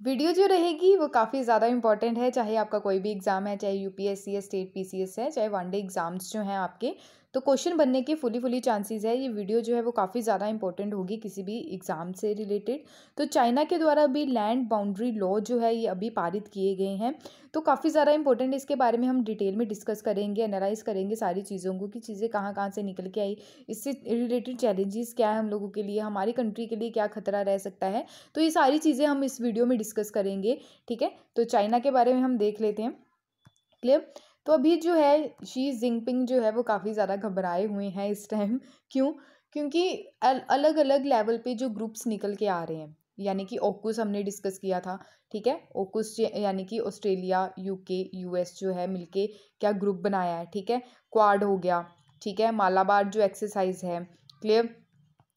Video जो रहेगी वो काफ़ी ज़्यादा इंपॉर्टेंट है, चाहे आपका कोई भी एग्ज़ाम है, चाहे यूपीएससी है, स्टेट पीसीएस है, चाहे वनडे एग्ज़ाम्स जो हैं आपके, तो क्वेश्चन बनने के फुली चांसेस है। ये वीडियो जो है वो काफ़ी ज़्यादा इंपॉर्टेंट होगी किसी भी एग्ज़ाम से रिलेटेड। तो चाइना के द्वारा भी लैंड बाउंड्री लॉ जो है ये अभी पारित किए गए हैं, तो काफ़ी ज़्यादा इंपॉर्टेंट। इसके बारे में हम डिटेल में डिस्कस करेंगे, एनालाइज करेंगे सारी चीज़ों को कि चीज़ें कहाँ कहाँ से निकल के आई, इससे रिलेटेड चैलेंजेस क्या है हम लोगों के लिए, हमारी कंट्री के लिए क्या खतरा रह सकता है। तो ये सारी चीज़ें हम इस वीडियो में डिस्कस करेंगे। ठीक है, तो चाइना के बारे में हम देख लेते हैं। क्लियर। तो अभी जो है शी जिनपिंग जो है वो काफ़ी ज़्यादा घबराए हुए हैं इस टाइम। क्यों? क्योंकि अलग अलग लेवल पे जो ग्रुप्स निकल के आ रहे हैं, यानी कि ओकुस हमने डिस्कस किया था। ठीक है, ओकुस यानी कि ऑस्ट्रेलिया, यूके, यूएस जो है मिलके क्या ग्रुप बनाया है। ठीक है, क्वाड हो गया। ठीक है, मालाबार जो एक्सरसाइज है। क्लियर,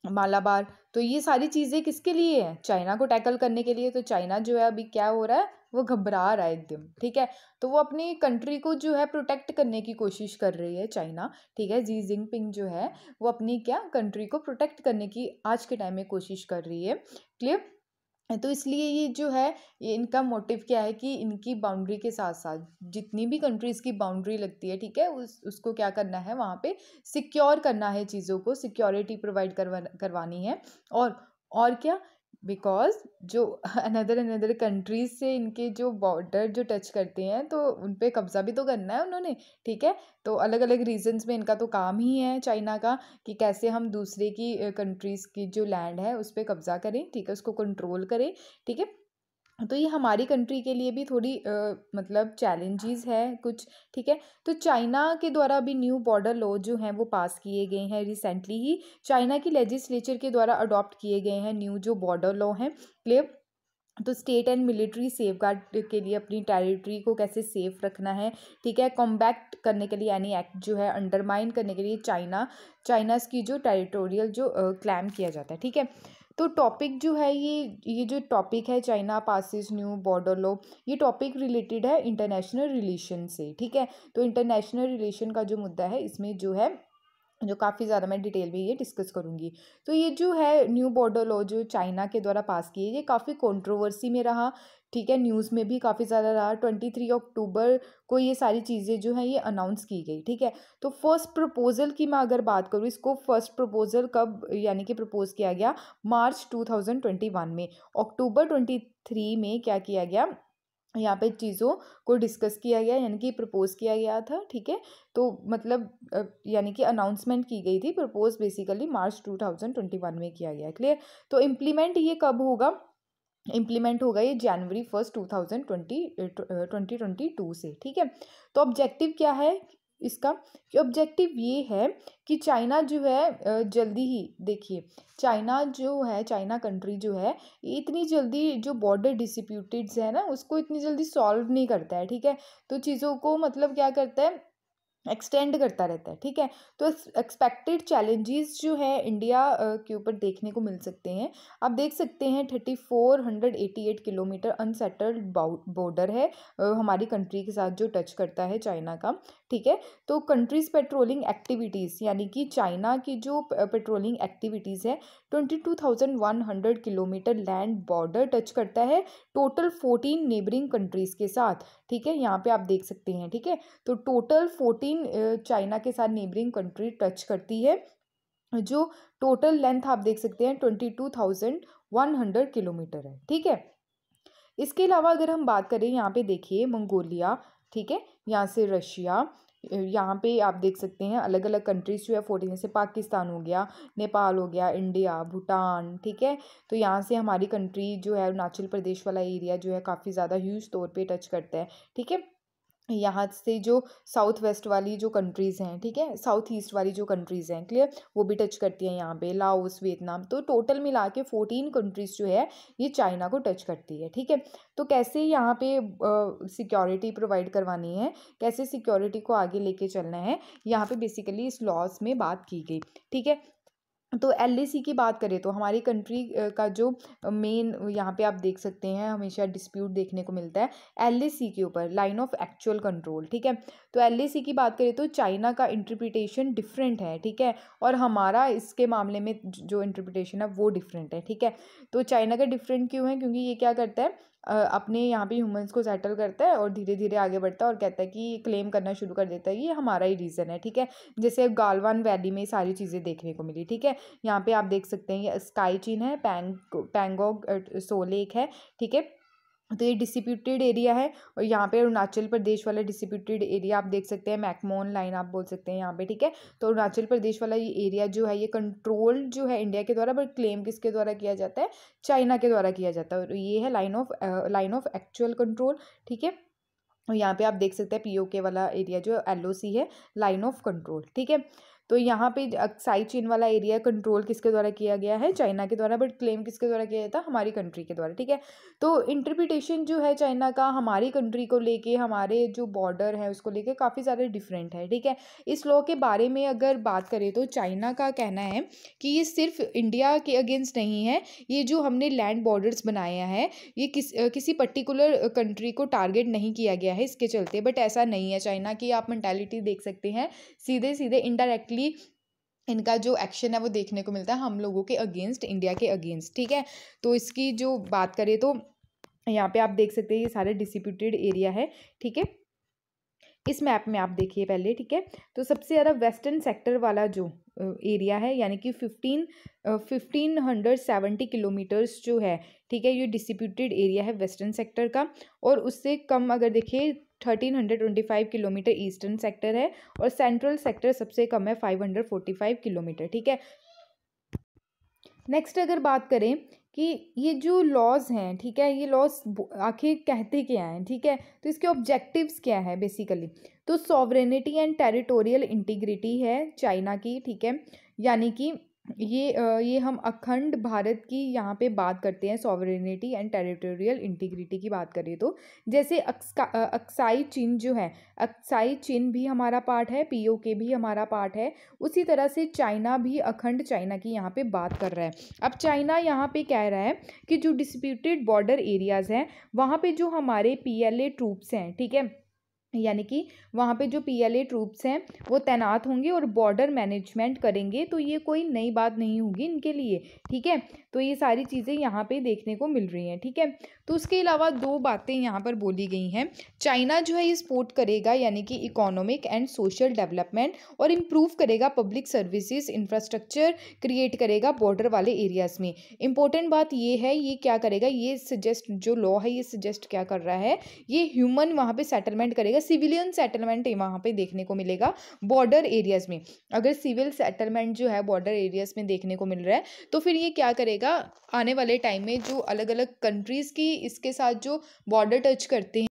मालाबार। तो ये सारी चीज़ें किसके लिए है? चाइना को टैकल करने के लिए। तो चाइना जो है अभी क्या हो रहा है, वो घबरा रहा है एकदम। ठीक है, तो वो अपनी कंट्री को जो है प्रोटेक्ट करने की कोशिश कर रही है चाइना। ठीक है, जी जिनपिंग जो है वो अपनी क्या कंट्री को प्रोटेक्ट करने की आज के टाइम में कोशिश कर रही है। क्लियर। तो इसलिए ये जो है, ये इनका मोटिव क्या है कि इनकी बाउंड्री के साथ साथ जितनी भी कंट्रीज़ की बाउंड्री लगती है, ठीक है, उसको क्या करना है, वहाँ पे सिक्योर करना है, चीज़ों को सिक्योरिटी प्रोवाइड करवानी है। और क्या, बिकॉज जो अनदर कंट्रीज से इनके जो बॉर्डर जो टच करते हैं, तो उन पे कब्जा भी तो करना है उन्होंने। ठीक है, तो अलग अलग रीजन्स में इनका तो काम ही है चाइना का कि कैसे हम दूसरे की कंट्रीज़ की जो लैंड है उस पर कब्जा करें। ठीक है, उसको कंट्रोल करें। ठीक है, तो ये हमारी कंट्री के लिए भी थोड़ी मतलब चैलेंजेस है कुछ। ठीक है, तो चाइना के द्वारा भी न्यू बॉर्डर लॉ जो हैं वो पास किए गए हैं रिसेंटली ही। चाइना की लेजिस्लेचर के द्वारा अडॉप्ट किए गए हैं न्यू जो बॉर्डर लॉ हैं। क्लियर। तो state and military safe guard के लिए अपनी टेरिटरी को कैसे सेफ रखना है। ठीक है, कॉम्बैक्ट करने के लिए यानी एक्ट जो है अंडरमाइन करने के लिए चाइनास की जो टेरिटोरियल जो क्लेम किया जाता है। ठीक है, तो टॉपिक जो है ये जो टॉपिक है China passes new border law, ये टॉपिक रिलेटेड है इंटरनेशनल रिलेशन से। ठीक है, तो इंटरनेशनल रिलेशन का जो मुद्दा है इसमें जो है जो काफ़ी ज़्यादा मैं डिटेल में ये डिस्कस करूँगी। तो ये जो है न्यू बॉर्डर लॉ जो चाइना के द्वारा पास किए, ये काफ़ी कंट्रोवर्सी में रहा। ठीक है, न्यूज़ में भी काफ़ी ज़्यादा रहा। 23 अक्टूबर को ये सारी चीज़ें जो हैं ये अनाउंस की गई। ठीक है, तो फर्स्ट प्रपोजल की मैं अगर बात करूँ, इसको फर्स्ट प्रपोजल कब यानी कि प्रपोज किया गया, मार्च 2021 में। अक्टूबर 23 में क्या किया गया, यहाँ पे चीज़ों को डिस्कस किया गया, यानी कि प्रपोज किया गया था। ठीक है, तो मतलब यानी कि अनाउंसमेंट की गई थी, प्रपोज बेसिकली मार्च 2021 में किया गया। क्लियर। तो इम्प्लीमेंट ये कब होगा, इम्प्लीमेंट होगा ये जनवरी 1 2022 से। ठीक है, तो ऑब्जेक्टिव क्या है इसका, कि ऑब्जेक्टिव ये है कि चाइना जो है जल्दी ही देखिए, चाइना जो है, चाइना कंट्री जो है, ये इतनी जल्दी जो बॉर्डर डिस्प्यूटेड्स है ना उसको इतनी जल्दी सॉल्व नहीं करता है। ठीक है, तो चीज़ों को मतलब क्या करता है, एक्सटेंड करता रहता है। ठीक है, तो एक्सपेक्टेड चैलेंजेस जो है इंडिया के ऊपर देखने को मिल सकते हैं। आप देख सकते हैं 3488 किलोमीटर अनसेटल्ड बॉर्डर है हमारी कंट्री के साथ जो टच करता है चाइना का। ठीक है, तो कंट्रीज पेट्रोलिंग एक्टिविटीज़ यानी कि चाइना की जो पेट्रोलिंग एक्टिविटीज़ है, 22,100 किलोमीटर लैंड बॉर्डर टच करता है टोटल 14 नेबरिंग कंट्रीज़ के साथ। ठीक है, यहाँ पे आप देख सकते हैं। ठीक है, तो टोटल 14 चाइना के साथ नेबरिंग कंट्री टच करती है, जो टोटल लेंथ आप देख सकते हैं 22,100 किलोमीटर है। ठीक है, इसके अलावा अगर हम बात करें, यहाँ पे देखिए मंगोलिया। ठीक है, यहाँ से रशिया, यहाँ पे आप देख सकते हैं अलग अलग कंट्रीज जो है 14, जैसे पाकिस्तान हो गया, नेपाल हो गया, इंडिया, भूटान। ठीक है, तो यहाँ से हमारी कंट्री जो है अरुणाचल प्रदेश वाला एरिया जो है काफ़ी ज़्यादा ह्यूज तौर पे टच करता है। ठीक है, यहाँ से जो साउथ वेस्ट वाली जो कंट्रीज़ हैं, ठीक है, साउथ ईस्ट वाली जो कंट्रीज़ हैं, क्लियर, वो भी टच करती हैं यहाँ पे, लाओस, वियतनाम। तो टोटल मिला के 14 कंट्रीज़ जो है ये चाइना को टच करती है। ठीक है, तो कैसे यहाँ पे सिक्योरिटी प्रोवाइड करवानी है, कैसे सिक्योरिटी को आगे लेके चलना है, यहाँ पे बेसिकली इस लॉज में बात की गई। ठीक है, तो एलएसी की बात करें तो हमारी कंट्री का जो मेन यहाँ पे आप देख सकते हैं हमेशा डिस्प्यूट देखने को मिलता है एलएसी के ऊपर, लाइन ऑफ एक्चुअल कंट्रोल। ठीक है, तो एलएसी की बात करें तो चाइना का इंटरप्रिटेशन डिफरेंट है। ठीक है, और हमारा इसके मामले में जो इंटरप्रिटेशन है वो डिफरेंट है। ठीक है, तो चाइना का डिफरेंट क्यों है, क्योंकि ये क्या करता है, अपने यहाँ पे ह्यूमंस को सेटल करता है और धीरे धीरे आगे बढ़ता है और कहता है कि क्लेम करना शुरू कर देता है कि ये हमारा ही रीज़न है, ठीक है। जैसे गालवान वैली में सारी चीज़ें देखने को मिली, ठीक है। यहाँ पे आप देख सकते हैं ये स्काई चीन है, पैंगोंग सो लेक है, ठीक है। तो ये डिस्प्यूटेड एरिया है और यहाँ पे अरुणाचल प्रदेश वाला डिस्प्यूटेड एरिया आप देख सकते हैं, मैकमोहन लाइन आप बोल सकते हैं यहाँ पे, ठीक है। तो अरुणाचल प्रदेश वाला ये एरिया जो है ये कंट्रोल जो है इंडिया के द्वारा, बट क्लेम किसके द्वारा किया जाता है, चाइना के द्वारा किया जाता है। और ये है लाइन ऑफ एक्चुअल कंट्रोल, ठीक है। और यहाँ पे आप देख सकते हैं पीओके वाला एरिया जो LOC है, लाइन ऑफ कंट्रोल, ठीक है। तो यहाँ पे अक्साई चीन वाला एरिया कंट्रोल किसके द्वारा किया गया है, चाइना के द्वारा, बट क्लेम किसके द्वारा किया जाता है, हमारी कंट्री के द्वारा, ठीक है। तो इंटरप्रिटेशन जो है चाइना का हमारी कंट्री को लेके, हमारे जो बॉर्डर है उसको लेके काफ़ी सारे डिफरेंट है, ठीक है। इस लॉ के बारे में अगर बात करें तो चाइना का कहना है कि ये सिर्फ इंडिया के अगेंस्ट नहीं है, ये जो हमने लैंड बॉर्डर्स बनाया है ये किसी पर्टिकुलर कंट्री को टारगेट नहीं किया गया है इसके चलते, बट ऐसा नहीं है। चाइना की आप मेंटालिटी देख सकते हैं, सीधे सीधे इनडायरेक्टली इनका जो एक्शन है वो देखने को मिलता है हम लोगों के अगेंस्ट, इंडिया के अगेंस्ट, ठीक है। तो इसकी जो बात करें तो यहाँ पे आप देख सकते हैं ये सारे डिस्प्यूटेड एरिया है, ठीक है। इस मैप में आप देखिए पहले, ठीक है। तो सबसे ज़्यादा वेस्टर्न सेक्टर वाला जो एरिया है यानी कि 1570 किलोमीटर्स जो है, ठीक है, ये डिस्प्यूटेड एरिया है वेस्टर्न सेक्टर का। और उससे कम अगर देखिए 1325 किलोमीटर ईस्टर्न सेक्टर है और सेंट्रल सेक्टर सबसे कम है 545 किलोमीटर, ठीक है। नेक्स्ट अगर बात करें कि ये जो लॉज हैं, ठीक है, ये लॉज आखिर कहते क्या हैं, ठीक है। तो इसके ऑब्जेक्टिव्स क्या है बेसिकली, तो सॉवरेनिटी एंड टेरिटोरियल इंटीग्रिटी है चाइना की, ठीक है। यानी कि ये हम अखंड भारत की यहाँ पे बात करते हैं, सॉवरेनिटी एंड टेरिटोरियल इंटीग्रिटी की बात करें तो जैसे अक्साई चीन जो है, अक्साई चीन भी हमारा पार्ट है, पीओके भी हमारा पार्ट है, उसी तरह से चाइना भी अखंड चाइना की यहाँ पे बात कर रहा है। अब चाइना यहाँ पे कह रहा है कि जो डिस्प्यूटेड बॉर्डर एरियाज़ हैं वहाँ पे जो हमारे PLA ट्रूप्स हैं, ठीक है, यानी कि वहाँ पे जो PLA ट्रूप्स हैं वो तैनात होंगे और बॉर्डर मैनेजमेंट करेंगे, तो ये कोई नई बात नहीं होगी इनके लिए, ठीक है। तो ये सारी चीज़ें यहाँ पे देखने को मिल रही हैं, ठीक है। तो उसके अलावा दो बातें यहाँ पर बोली गई हैं, चाइना जो है ये सपोर्ट करेगा यानी कि इकोनॉमिक एंड सोशल डेवलपमेंट और इम्प्रूव करेगा पब्लिक सर्विसेज इंफ्रास्ट्रक्चर क्रिएट करेगा बॉर्डर वाले एरियाज़ में। इंपॉर्टेंट बात ये है, ये क्या करेगा, ये सजेस्ट जो लॉ है ये सजेस्ट क्या कर रहा है, ये ह्यूमन वहाँ पे सेटलमेंट करेगा, सिविलियन सेटलमेंट वहाँ पे देखने को मिलेगा बॉर्डर एरियाज़ में। अगर सिविल सेटलमेंट जो है बॉर्डर एरियाज़ में देखने को मिल रहा है तो फिर ये क्या करेगा, आने वाले टाइम में जो अलग अलग कंट्रीज़ की इसके साथ जो बॉर्डर टच करते हैं,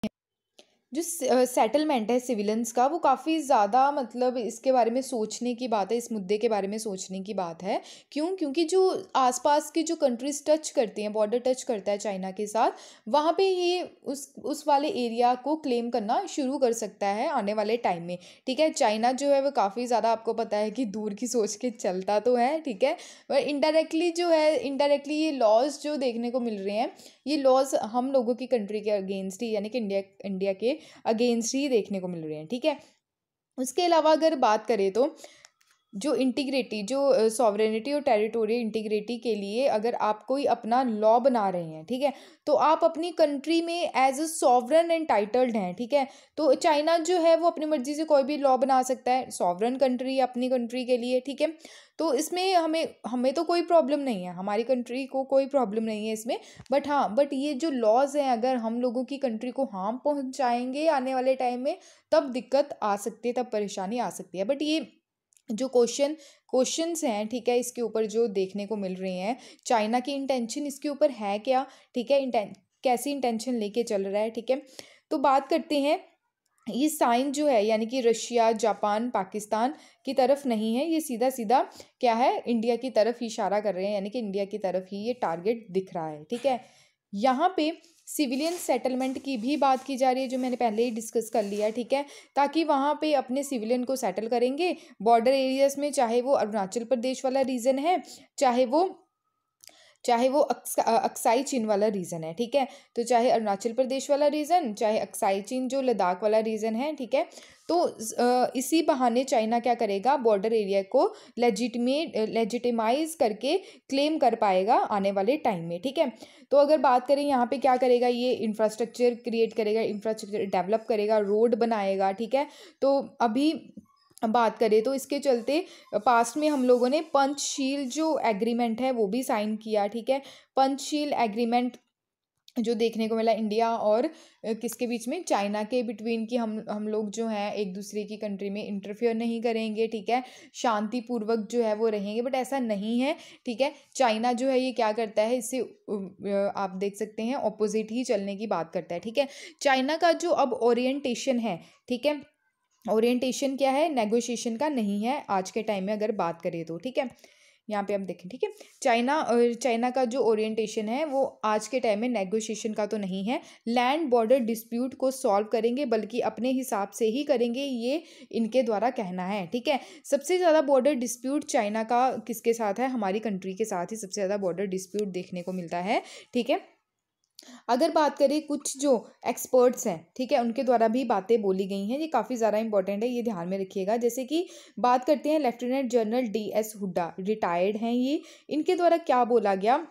जो सेटलमेंट है सिविलियंस का, वो काफ़ी ज़्यादा मतलब इसके बारे में सोचने की बात है, इस मुद्दे के बारे में सोचने की बात है। क्यों? क्योंकि जो आसपास की जो कंट्रीज़ टच करती हैं, बॉर्डर टच करता है चाइना के साथ, वहाँ पे ये उस वाले एरिया को क्लेम करना शुरू कर सकता है आने वाले टाइम में, ठीक है। चाइना जो है वो काफ़ी ज़्यादा आपको पता है कि दूर की सोच के चलता तो है, ठीक है, पर इनडायरेक्टली जो है, इनडायरेक्टली ये लॉज जो देखने को मिल रहे हैं, ये लॉज हम लोगों की कंट्री के अगेंस्ट ही यानी कि इंडिया के अगेंस्ट ही देखने को मिल रहे हैं, ठीक है। उसके अलावा अगर बात करें तो जो इंटीग्रिटी, जो सॉवरेनिटी और टेरिटोरियल इंटीग्रिटी के लिए अगर आप कोई अपना लॉ बना रहे हैं, ठीक है, तो आप अपनी कंट्री में एज अ सॉवरन एंटाइटल्ड हैं, ठीक है। तो चाइना जो है वो अपनी मर्जी से कोई भी लॉ बना सकता है, सॉवरन कंट्री अपनी कंट्री के लिए, ठीक है। तो इसमें हमें तो कोई प्रॉब्लम नहीं है, हमारी कंट्री को कोई प्रॉब्लम नहीं है इसमें, बट ये जो लॉज हैं अगर हम लोगों की कंट्री को हार्म पहुंचाएंगे आने वाले टाइम में, तब दिक्कत आ सकती है, तब परेशानी आ सकती है। बट ये जो क्वेश्चंस हैं, ठीक है, इसके ऊपर जो देखने को मिल रहे हैं, चाइना की इंटेंशन इसके ऊपर है क्या, ठीक है, कैसी इंटेंशन लेके चल रहा है, ठीक है। तो बात करते हैं, ये साइन जो है यानी कि रशिया, जापान, पाकिस्तान की तरफ नहीं है, ये सीधा सीधा क्या है, इंडिया की तरफ ही इशारा कर रहे हैं, यानी कि इंडिया की तरफ ही ये टारगेट दिख रहा है, ठीक है। यहाँ पे सिविलियन सेटलमेंट की भी बात की जा रही है, जो मैंने पहले ही डिस्कस कर लिया, ठीक है, ताकि वहाँ पे अपने सिविलियन को सेटल करेंगे बॉर्डर एरियाज़ में, चाहे वो अरुणाचल प्रदेश वाला रीजन है, चाहे चाहे वो अक्साई चीन वाला रीजन है, ठीक है। तो चाहे अरुणाचल प्रदेश वाला रीजन, चाहे अक्साई चीन जो लद्दाख वाला रीजन है, ठीक है। तो इसी बहाने चाइना क्या करेगा, बॉर्डर एरिया को लेजिटिमाइज करके क्लेम कर पाएगा आने वाले टाइम में, ठीक है। तो अगर बात करें यहाँ पे क्या करेगा, ये इंफ्रास्ट्रक्चर क्रिएट करेगा, इंफ्रास्ट्रक्चर डेवलप करेगा, रोड बनाएगा, ठीक है। तो अभी बात करें तो इसके चलते पास्ट में हम लोगों ने पंचशील जो एग्रीमेंट है वो भी साइन किया, ठीक है। पंचशील एग्रीमेंट जो देखने को मिला इंडिया और किसके बीच में, चाइना के बिटवीन, की हम लोग जो हैं एक दूसरे की कंट्री में इंटरफेयर नहीं करेंगे, ठीक है। शांतिपूर्वक जो है वो रहेंगे, बट ऐसा नहीं है, ठीक है। चाइना जो है ये क्या करता है, इससे आप देख सकते हैं ऑपोजिट ही चलने की बात करता है, ठीक है। चाइना का जो अब ओरिएंटेशन है, ठीक है, ओरिएंटेशन क्या है, नेगोशिएशन का नहीं है आज के टाइम में अगर बात करें तो, ठीक है। यहाँ पे आप देखें, ठीक है। चाइना का जो ओरिएंटेशन है वो आज के टाइम में नेगोशिएशन का तो नहीं है, लैंड बॉर्डर डिस्प्यूट को सॉल्व करेंगे, बल्कि अपने हिसाब से ही करेंगे, ये इनके द्वारा कहना है, ठीक है। सबसे ज़्यादा बॉर्डर डिस्प्यूट चाइना का किसके साथ है, हमारी कंट्री के साथ ही सबसे ज़्यादा बॉर्डर डिस्प्यूट देखने को मिलता है, ठीक है। अगर बात करें कुछ जो एक्सपर्ट्स हैं, ठीक है, उनके द्वारा भी बातें बोली गई हैं, ये काफ़ी ज़्यादा इंपॉर्टेंट है, ये ध्यान में रखिएगा। जैसे कि बात करते हैं lieutenant general DS Hooda, retired हैं ये, इनके द्वारा क्या बोला गया,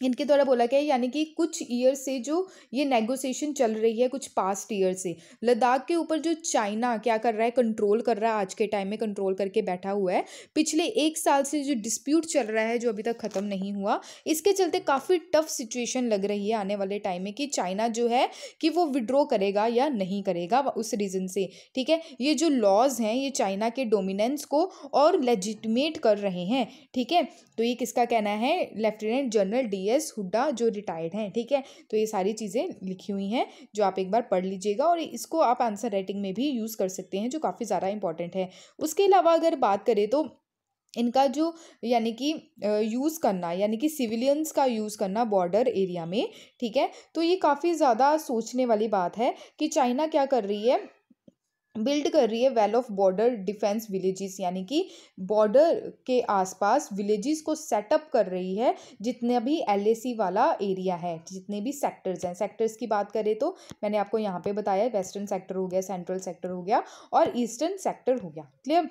इनके द्वारा बोला गया, यानी कि कुछ ईयर से जो ये नेगोशिएशन चल रही है, कुछ पास्ट ईयर से लद्दाख के ऊपर जो चाइना क्या कर रहा है, कंट्रोल कर रहा है, आज के टाइम में कंट्रोल करके बैठा हुआ है। पिछले 1 साल से जो डिस्प्यूट चल रहा है, जो अभी तक ख़त्म नहीं हुआ, इसके चलते काफ़ी टफ सिचुएशन लग रही है आने वाले टाइम में कि चाइना जो है कि वो विड्रॉ करेगा या नहीं करेगा, उस रीज़न से, ठीक है। ये जो लॉज हैं ये चाइना के डोमिनेंस को और लेजिटिमेट कर रहे हैं, ठीक है। तो ये किसका कहना है, लेफ्टिनेंट जनरल DS हुड्डा जो रिटायर्ड हैं, ठीक है। तो ये सारी चीज़ें लिखी हुई हैं जो आप एक बार पढ़ लीजिएगा, और इसको आप आंसर राइटिंग में भी यूज़ कर सकते हैं, जो काफ़ी ज़्यादा इंपॉर्टेंट है। उसके अलावा अगर बात करें तो इनका जो यानी कि यूज़ करना, यानी कि सिविलियंस का यूज़ करना बॉर्डर एरिया में, ठीक है। तो ये काफ़ी ज़्यादा सोचने वाली बात है कि चाइना क्या कर रही है, बिल्ड कर रही है well of border defence villages, यानी कि बॉर्डर के आसपास विलेजेस को सेटअप कर रही है। जितने भी LAC वाला एरिया है, जितने भी सेक्टर्स हैं, सेक्टर्स की बात करें तो मैंने आपको यहाँ पे बताया, वेस्टर्न सेक्टर हो गया, सेंट्रल सेक्टर हो गया और ईस्टर्न सेक्टर हो गया, क्लियर।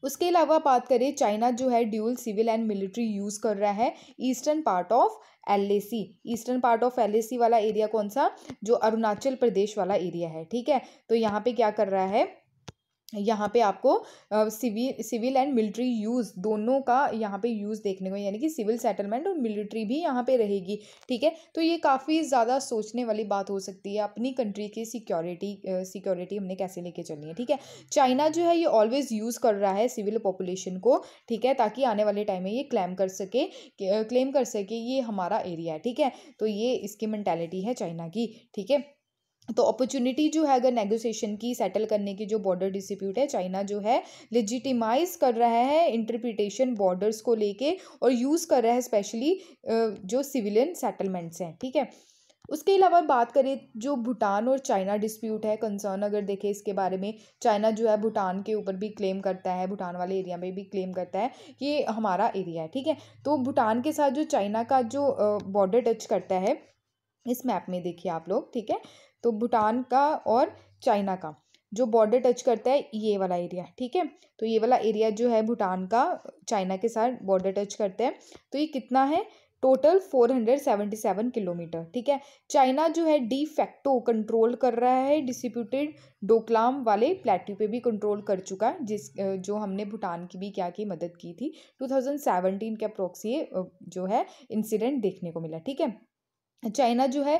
उसके अलावा बात करें, चाइना जो है dual civil and military use कर रहा है eastern part of LAC। Eastern part of LAC वाला एरिया कौन सा, जो अरुणाचल प्रदेश वाला एरिया है, ठीक है। तो यहाँ पे क्या कर रहा है, यहाँ पे आपको सिविल एंड मिलिट्री यूज़ दोनों का यहाँ पे यूज़ देखने को, यानी कि सिविल सेटलमेंट और मिलिट्री भी यहाँ पे रहेगी, ठीक है। तो ये काफ़ी ज़्यादा सोचने वाली बात हो सकती है, अपनी कंट्री की सिक्योरिटी हमने कैसे लेके चलनी है, ठीक है। चाइना जो है ये ऑलवेज़ यूज़ कर रहा है सिविल पॉपुलेशन को, ठीक है, ताकि आने वाले टाइम में ये क्लेम कर सके ये हमारा एरिया है, ठीक है। तो ये इसकी मेंटालिटी है चाइना की, ठीक है। तो अपॉर्चुनिटी जो है अगर नेगोशिएशन की सेटल करने की, जो बॉर्डर डिस्प्यूट है, चाइना जो है लेजिटिमाइज कर रहा है इंटरप्रिटेशन बॉर्डर्स को लेके, और यूज़ कर रहा है स्पेशली जो सिविलियन सेटलमेंट्स हैं, ठीक है। उसके अलावा बात करें जो भूटान और चाइना डिस्प्यूट है, कंसर्न अगर देखें इसके बारे में, चाइना जो है भूटान के ऊपर भी क्लेम करता है, भूटान वाले एरिया में भी क्लेम करता है कि ये हमारा एरिया है, ठीक है। तो भूटान के साथ जो चाइना का जो बॉर्डर टच करता है, इस मैप में देखिए आप लोग, ठीक है। तो भूटान का और चाइना का जो बॉर्डर टच करता है ये वाला एरिया, ठीक है। तो ये वाला एरिया जो है भूटान का चाइना के साथ बॉर्डर टच करता है। तो ये कितना है, टोटल 477 किलोमीटर, ठीक है। चाइना जो है डी फैक्टो कंट्रोल कर रहा है डिस्प्यूटेड डोकलाम वाले प्लेट्यू पे भी कंट्रोल कर चुका है, जो हमने भूटान की भी क्या की मदद की थी, 2017 के अप्रोक्सी जो है इंसिडेंट देखने को मिला, ठीक है। चाइना जो है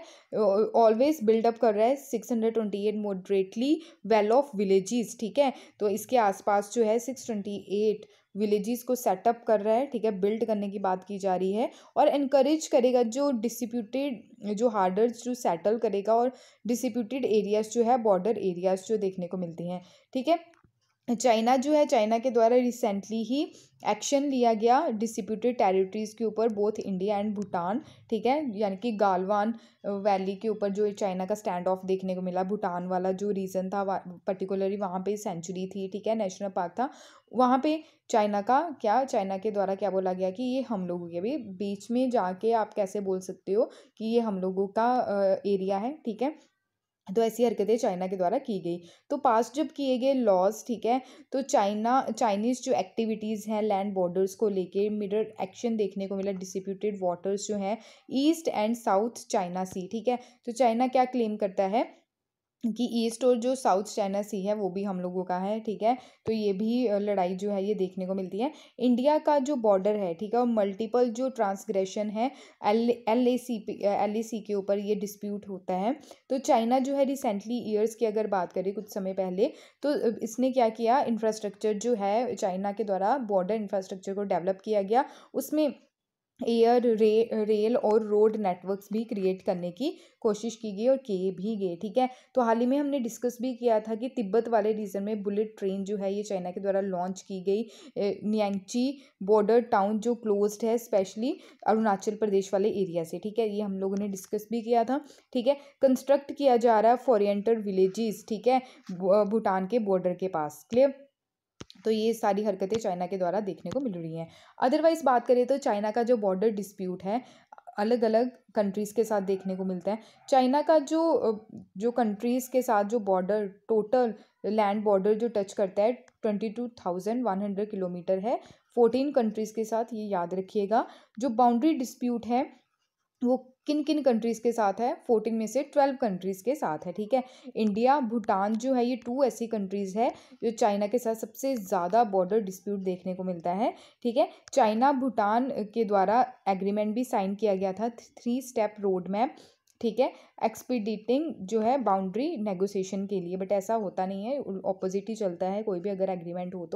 ऑलवेज बिल्डअप कर रहा है 628 मॉडरेटली वेल ऑफ विलेजेस, ठीक है। तो इसके आसपास जो है 628 विलेजेस को सेटअप कर रहा है, ठीक है, बिल्ड करने की बात की जा रही है, और इनकरेज करेगा जो डिस्प्यूटेड जो हार्डर्स जो सेटल करेगा, और डिस्प्यूटेड एरियाज जो है बॉर्डर एरियाज जो देखने को मिलती हैं, ठीक है। चाइना जो है, चाइना के द्वारा रिसेंटली ही एक्शन लिया गया डिस्प्यूटेड टेरिटरीज़ के ऊपर, बोथ इंडिया एंड भूटान, ठीक है। यानी कि गालवान वैली के ऊपर जो चाइना का स्टैंड ऑफ देखने को मिला। भूटान वाला जो रीजन था, पर्टिकुलरली वहाँ पे सेंचुरी थी, ठीक है, नेशनल पार्क था। वहाँ पे चाइना के द्वारा क्या बोला गया कि ये हम लोगों के भी बीच में जाके आप कैसे बोल सकते हो कि ये हम लोगों का एरिया है, ठीक है। तो ऐसी हरकतें चाइना के द्वारा की गई। तो पास्ट जब किए गए लॉज, ठीक है, तो चाइनीज़ जो एक्टिविटीज़ हैं लैंड बॉर्डर्स को लेके, मिरर एक्शन देखने को मिला। डिस्प्यूटेड वाटर्स जो हैं ईस्ट एंड साउथ चाइना सी, ठीक है। तो चाइना क्या क्लेम करता है कि ईस्ट और जो साउथ चाइना सी है वो भी हम लोगों का है, ठीक है। तो ये भी लड़ाई जो है ये देखने को मिलती है। इंडिया का जो बॉर्डर है, ठीक है, और मल्टीपल जो ट्रांसग्रेशन है एल ए सी के ऊपर ये डिस्प्यूट होता है। तो चाइना जो है रिसेंटली ईयर्स की अगर बात करें कुछ समय पहले, तो इसने क्या किया, इंफ्रास्ट्रक्चर जो है चाइना के द्वारा बॉर्डर इंफ्रास्ट्रक्चर को डेवलप किया गया। उसमें रेल और रोड नेटवर्क्स भी क्रिएट करने की कोशिश की गई और किए भी गए, ठीक है। तो हाल ही में हमने डिस्कस भी किया था कि तिब्बत वाले रीजन में बुलेट ट्रेन जो है ये चाइना के द्वारा लॉन्च की गई न्यांची बॉर्डर टाउन जो क्लोज्ड है स्पेशली अरुणाचल प्रदेश वाले एरिया से, ठीक है। ये हम लोगों ने डिस्कस भी किया था, ठीक है। कंस्ट्रक्ट किया जा रहा है फॉरिएंटर विलेजेस, ठीक है, भूटान के बॉर्डर के पास, क्लियर। तो ये सारी हरकतें चाइना के द्वारा देखने को मिल रही हैं। अदरवाइज बात करें तो चाइना का जो बॉर्डर डिस्प्यूट है अलग अलग कंट्रीज़ के साथ देखने को मिलता है। चाइना का जो कंट्रीज़ के साथ जो बॉर्डर टोटल लैंड बॉर्डर जो टच करता है 22,100 किलोमीटर है 14 कंट्रीज़ के साथ, ये याद रखिएगा। जो बाउंड्री डिस्प्यूट है वो किन किन कंट्रीज़ के साथ है, 14 में से 12 कंट्रीज़ के साथ है, ठीक है। इंडिया भूटान जो है ये 2 ऐसी कंट्रीज़ है जो चाइना के साथ सबसे ज़्यादा बॉर्डर डिस्प्यूट देखने को मिलता है, ठीक है। चाइना भूटान के द्वारा एग्रीमेंट भी साइन किया गया था 3 स्टेप रोड मैप, ठीक है, एक्सपीडिटिंग जो है बाउंड्री नेगोशिएशन के लिए। बट ऐसा होता नहीं है, ऑपोजिट ही चलता है कोई भी अगर एग्रीमेंट हो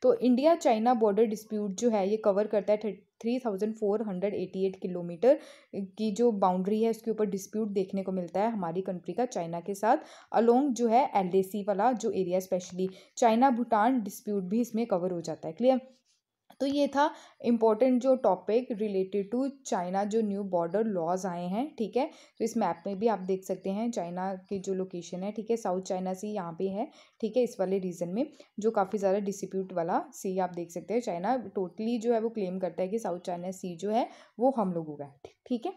तो इंडिया चाइना बॉर्डर डिस्प्यूट जो है ये कवर करता है 3,488 किलोमीटर की जो बाउंड्री है उसके ऊपर डिस्प्यूट देखने को मिलता है हमारी कंट्री का चाइना के साथ, अलोंग जो है LAC वाला जो area specially China Bhutan dispute भी इसमें कवर हो जाता है, क्लियर। तो ये था इम्पोर्टेंट जो टॉपिक रिलेटेड टू चाइना जो न्यू बॉर्डर लॉज आए हैं, ठीक है। तो इस मैप में भी आप देख सकते हैं चाइना की जो लोकेशन है, ठीक है, साउथ चाइना सी यहाँ पे है, ठीक है, इस वाले रीजन में जो काफ़ी ज़्यादा डिस्प्यूट वाला सी आप देख सकते हैं। चाइना टोटली जो है वो क्लेम करता है कि साउथ चाइना सी जो है वो हम लोगों का है, ठीक है।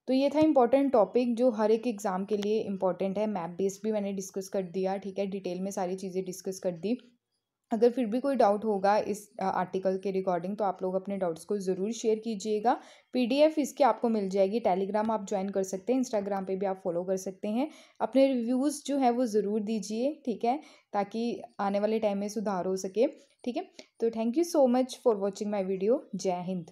तो ये था इम्पॉर्टेंट टॉपिक जो हर एक एग्ज़ाम के लिए इम्पॉर्टेंट है। मैप बेस्ड भी मैंने डिस्कस कर दिया, ठीक है, डिटेल में सारी चीज़ें डिस्कस कर दी। अगर फिर भी कोई डाउट होगा इस आर्टिकल के रिगार्डिंग तो आप लोग अपने डाउट्स को ज़रूर शेयर कीजिएगा। PDF इसकी आपको मिल जाएगी। टेलीग्राम आप ज्वाइन कर सकते हैं, इंस्टाग्राम पे भी आप फॉलो कर सकते हैं। अपने रिव्यूज़ जो है वो ज़रूर दीजिए, ठीक है, ताकि आने वाले टाइम में सुधार हो सके, ठीक है। तो thank you so much for watching my video. जय हिंद।